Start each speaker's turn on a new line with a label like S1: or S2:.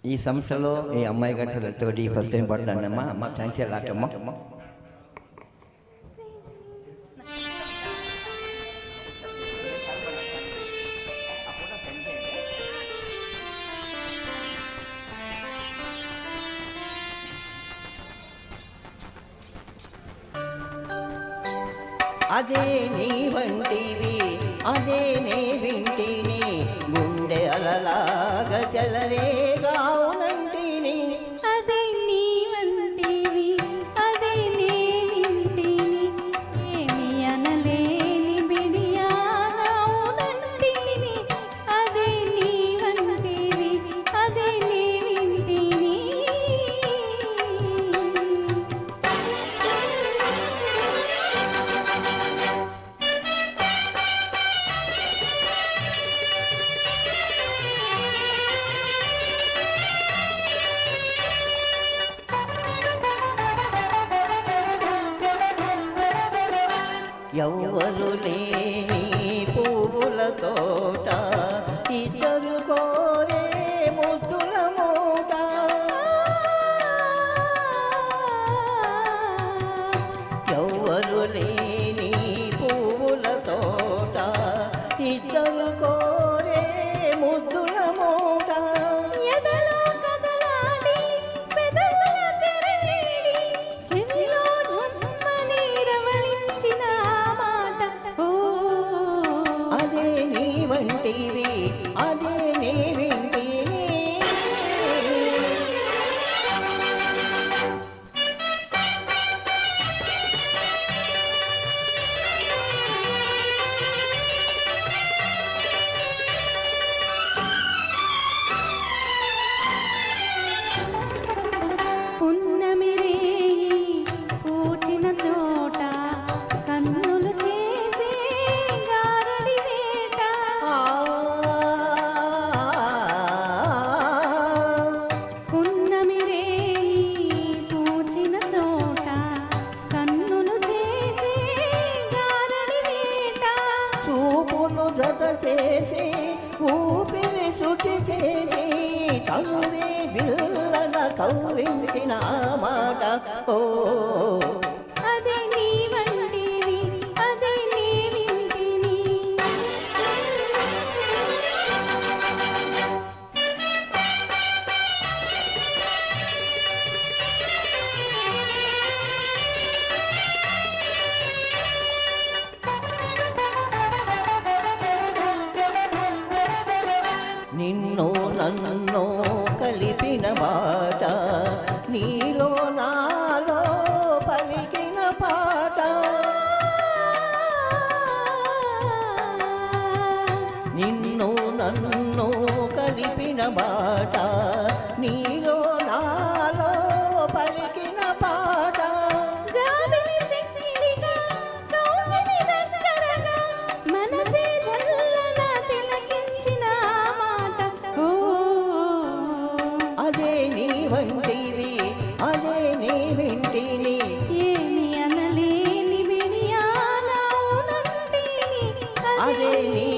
S1: ఈ సంస్థలో ఈ అమ్మాయి గట్టలతోటి ఫస్ట్ టైం పడుతుందమ్మా. అమ్మ థ్యాంక్స్ ఎలాటమ్మా. అదే నీ వంటివి అదే నే వింటిని గుండె అలలాగా చెలరేగావునంటిని.
S2: అదే నీ వంటివి అదే నే వింటిని ఏమి అనలేని బిడియానవునంటిని. అదే నీ వంటివి అదే నే వింటిని.
S1: ఎవ్వరు లేని పువ్వుల తోట ఇద్దరు కోరే ముద్దుల మూట. ఎవ్వరు లేని పువ్వుల తోట ఇద్దరు కోరే ముద్దుల మూట.
S2: ఎదలో కదలాడి పెదవుల తెరవేడి చెవిలో జుమ్మని రవళించిన మాట. ఓ
S1: అదే నీ వంటివి అదే నే వింటిని.
S2: పున్నమి రేయి పూచిన చోట కన్నులు చేసే గారడి వేట. పున్నమి రేయి పూచిన చోట కన్నులు చేసే గారడి వేట.
S1: చూపులు జత చేసి ఊపిరి శృతి చేసి కవ్వే విల్లన కవ్వించిన మాట. ఓ
S2: అదే నీ వంటివి అదే నీ వింటిని.
S1: నిన్ను నన్ను కలిపిన మాట నీలో నాలో పలికిన పాట. నిన్ను నన్ను కలిపిన మాట నీలో నాలో పలికిన పాట.
S2: జాబిలి చెక్కిలిగా కౌగిలి దగ్గరగా మనసే జల్లన తిలకించిన మాట. ఓ
S1: అదే నీ వంటివి అదే నే వింటిని.
S2: ఏమి అనలేని బిడియానవునంటిని.
S1: అదే నీ